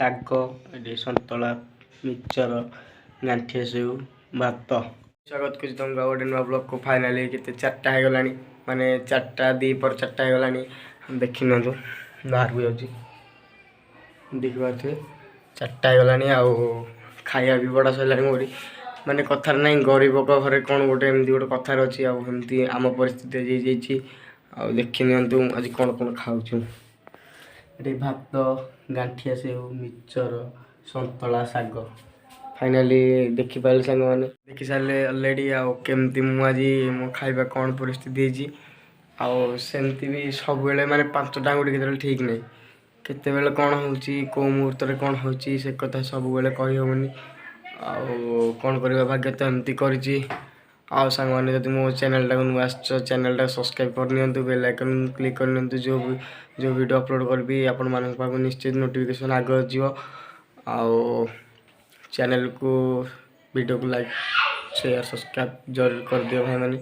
ଶାଗ, ଏଠି ସନ୍ତୁଳା, ମିକ୍ସଚର, ଗାଣ୍ଠିଆ ସେଉ, ଭାତ। ସ୍ୱାଗତ କରୁଛି ତମକୁ ଆଉ ଗୋଟେ ନୂଆ ବ୍ଲଗ୍କୁ। ଫାଇନାଲି କେତେ 4ଟା ହେଇଗଲାଣି, ମାନେ 4ଟା 4:30 ହେଇଗଲାଣି। ଦେଖି ନିଅନ୍ତୁ, ବାହାରକୁ ଯାଉଛି, ଦେଖିପାରୁଥିବେ 4ଟା ହେଇଗଲାଣି। ଆଉ ଖାଇବା ବି ବଡ଼ା ସରିଲାଣି ମୋରି। ମାନେ କଥାରେ ନାହିଁ, ଗରିବଙ୍କ ଘରେ କ'ଣ ଗୋଟେ ଏମିତି ଗୋଟେ କଥାରେ ଅଛି। ଆଉ ଏମିତି ଆମ ପରିସ୍ଥିତି ହେଇଯାଇଛି। ଆଉ ଦେଖି ନିଅନ୍ତୁ ଆଜି କ'ଣ ଖାଉଛୁ। ଏଠି ଭାତ, ଗାଣ୍ଠିଆ ସେଉ, ମିକ୍ସଚର, ସନ୍ତୁଳା, ଶାଗ। ଫାଇନାଲି ଦେଖିପାରିଲେ ସାଙ୍ଗମାନେ, ଦେଖି ସାରିଲେ ଅଲରେଡ଼ି। ଆଉ କେମିତି ମୁଁ ଆଜି ମୋ ଖାଇବା କ'ଣ ପରିସ୍ଥିତି ହେଇଛି। ଆଉ ସେମିତି ବି ସବୁବେଳେ ମାନେ 5ଟା ଗୋଟେ କେତେବେଳେ ଠିକ୍ ନାହିଁ, କେତେବେଳେ କ'ଣ ହେଉଛି, କେଉଁ ମୁହୂର୍ତ୍ତରେ କ'ଣ ହେଉଛି ସେ କଥା ସବୁବେଳେ କହିହେବନି। ଆଉ କ'ଣ କରିବା, ଭାଗ୍ୟ ତ ଏମିତି କରିଛି। ଆଉ ସାଙ୍ଗମାନେ ଯଦି ମୋ ଚ୍ୟାନେଲଟାକୁ ନୂଆ ଆସିଛ, ଚ୍ୟାନେଲଟାକୁ ସବସ୍କ୍ରାଇବ୍ କରିନିଅନ୍ତୁ, ବେଲ୍ ଆଇକନ୍ କ୍ଲିକ୍ କରିନିଅନ୍ତୁ। ଯେଉଁ ଭିଡ଼ିଓ ଅପଲୋଡ଼ କରିବି ଆପଣମାନଙ୍କ ପାଖକୁ ନିଶ୍ଚିତ ନୋଟିଫିକେସନ୍ ଆଗ ଯିବ। ଆଉ ଚ୍ୟାନେଲକୁ ଭିଡ଼ିଓକୁ ଲାଇକ୍, ସେୟାର, ସବସ୍କ୍ରାଇବ୍ ଜରୁର କରିଦିଅ ଭାଇମାନେ।